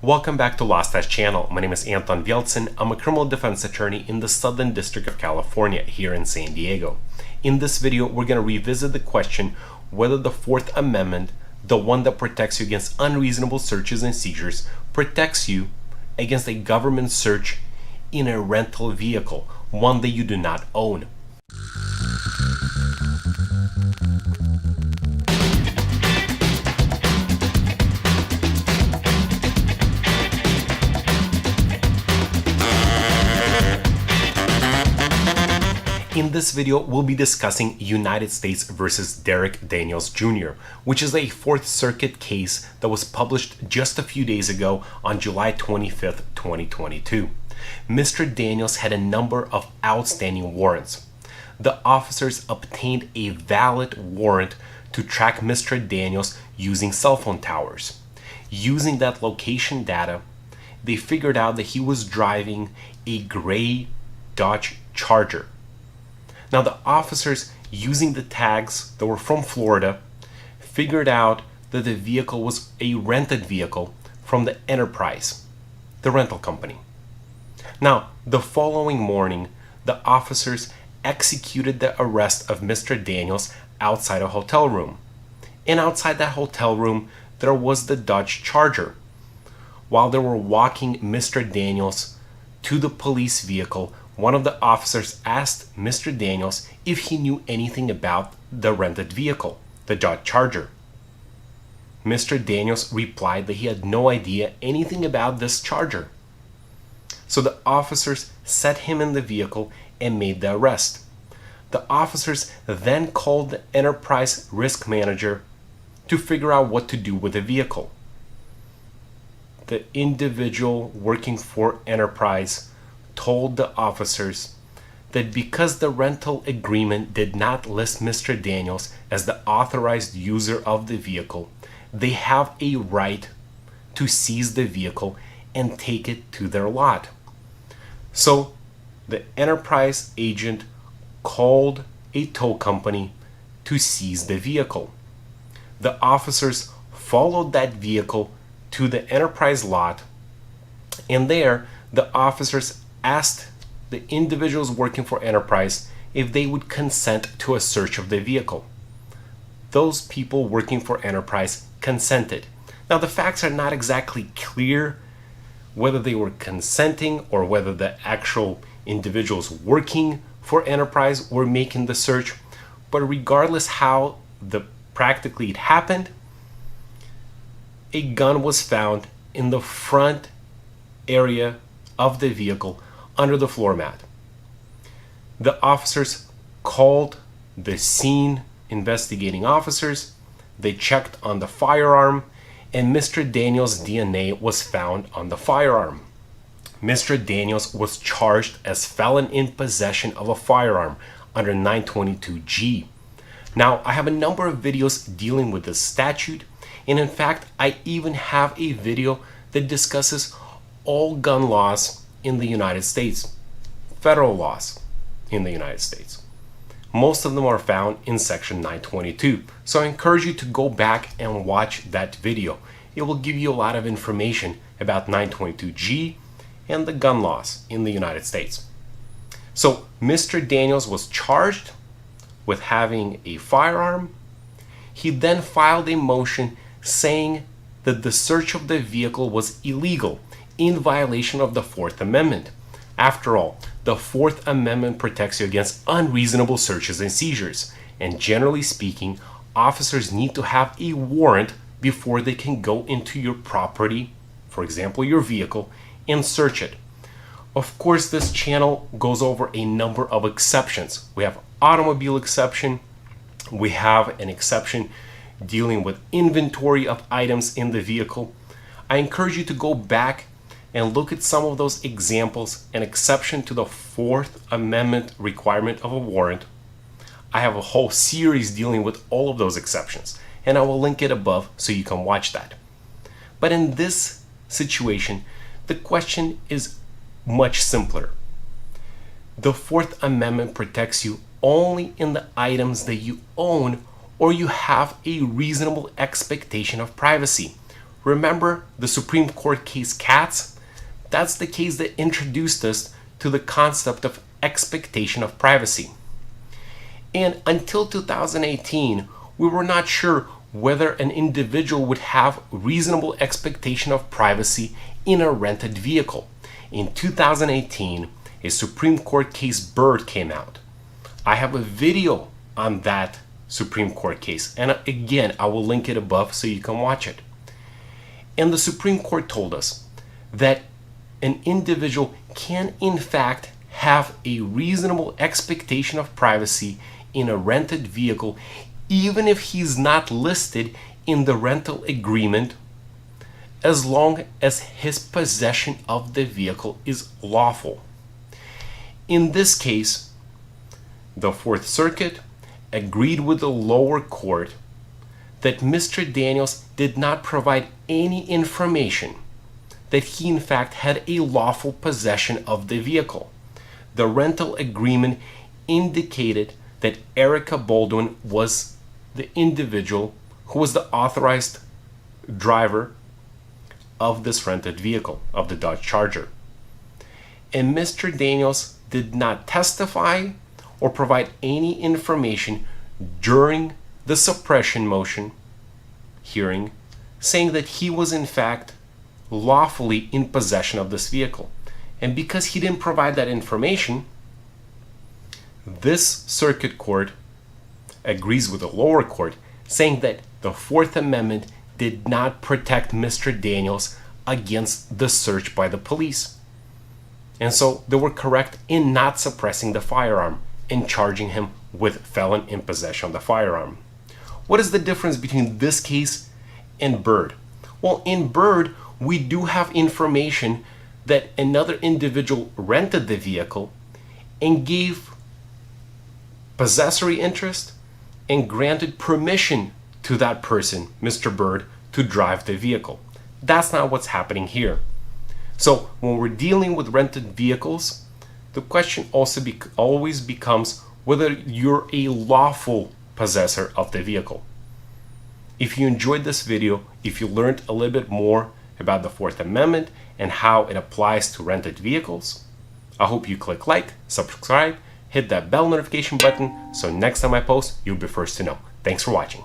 Welcome back to LAWSTACHE channel. My name is Anton Vialtsin. I'm a criminal defense attorney in the Southern District of California here in San Diego. In this video, we're going to revisit the question whether the Fourth Amendment, the one that protects you against unreasonable searches and seizures, protects you against a government search in a rental vehicle, one that you do not own. In this video, we'll be discussing United States versus Derek Daniels Jr., which is a Fourth Circuit case that was published just a few days ago on July 25th, 2022. Mr. Daniels had a number of outstanding warrants. The officers obtained a valid warrant to track Mr. Daniels using cell phone towers. Using that location data, they figured out that he was driving a gray Dodge Charger. Now, the officers, using the tags that were from Florida, figured out that the vehicle was a rented vehicle from the Enterprise, the rental company. Now, the following morning, the officers executed the arrest of Mr. Daniels outside a hotel room. And outside that hotel room, there was the Dodge Charger. While they were walking Mr. Daniels to the police vehicle, one of the officers asked Mr. Daniels if he knew anything about the rented vehicle, the Dodge Charger. Mr. Daniels replied that he had no idea anything about this Charger. So the officers set him in the vehicle and made the arrest. The officers then called the Enterprise risk manager to figure out what to do with the vehicle. The individual working for Enterprise told the officers that because the rental agreement did not list Mr. Daniels as the authorized user of the vehicle, they have a right to seize the vehicle and take it to their lot. So the Enterprise agent called a tow company to seize the vehicle. The officers followed that vehicle to the Enterprise lot, and there the officers asked the individuals working for Enterprise if they would consent to a search of the vehicle. Those people working for Enterprise consented. Now, the facts are not exactly clear whether they were consenting or whether the actual individuals working for Enterprise were making the search, but regardless how practically it happened, a gun was found in the front area of the vehicle under the floor mat. The officers called the scene investigating officers. They checked on the firearm, and Mr. Daniels' DNA was found on the firearm. Mr. Daniels was charged as felon in possession of a firearm under 922G. Now, I have a number of videos dealing with this statute, and in fact, I even have a video that discusses all gun laws in the United States, federal laws in the United States. Most of them are found in section 922. So I encourage you to go back and watch that video. It will give you a lot of information about 922G and the gun laws in the United States. So Mr. Daniels was charged with having a firearm. He then filed a motion saying that the search of the vehicle was illegal, in violation of the Fourth Amendment. After all, the Fourth Amendment protects you against unreasonable searches and seizures, and generally speaking, officers need to have a warrant before they can go into your property, for example your vehicle, and search it. Of course, this channel goes over a number of exceptions. We have automobile exception, we have an exception dealing with inventory of items in the vehicle. I encourage you to go back and look at some of those examples, an exception to the Fourth Amendment requirement of a warrant. I have a whole series dealing with all of those exceptions, and I will link it above so you can watch that. But in this situation, the question is much simpler. The Fourth Amendment protects you only in the items that you own or you have a reasonable expectation of privacy. Remember the Supreme Court case Katz? That's the case that introduced us to the concept of expectation of privacy. And until 2018, we were not sure whether an individual would have reasonable expectation of privacy in a rented vehicle. In 2018, a Supreme Court case, Byrd, came out. I have a video on that Supreme Court case, and again, I will link it above so you can watch it. And the Supreme Court told us that an individual can in fact have a reasonable expectation of privacy in a rented vehicle, even if he's not listed in the rental agreement, as long as his possession of the vehicle is lawful. In this case, the Fourth Circuit agreed with the lower court that Mr. Daniels did not provide any information that he in fact had a lawful possession of the vehicle. The rental agreement indicated that Erica Baldwin was the individual who was the authorized driver of this rented vehicle, of the Dodge Charger. And Mr. Daniels did not testify or provide any information during the suppression motion hearing saying that he was in fact lawfully in possession of this vehicle. And because he didn't provide that information, this circuit court agrees with the lower court, saying that the Fourth Amendment did not protect Mr. Daniels against the search by the police. And so they were correct in not suppressing the firearm and charging him with felon in possession of the firearm. What is the difference between this case and Byrd? Well, in Byrd, we do have information that another individual rented the vehicle and gave possessory interest and granted permission to that person, Mr. Byrd, to drive the vehicle. That's not what's happening here. So when we're dealing with rented vehicles, the question also always becomes whether you're a lawful possessor of the vehicle. If you enjoyed this video, if you learned a little bit more about the Fourth Amendment and how it applies to rented vehicles, I hope you click like, subscribe, hit that bell notification button so next time I post, you'll be first to know. Thanks for watching.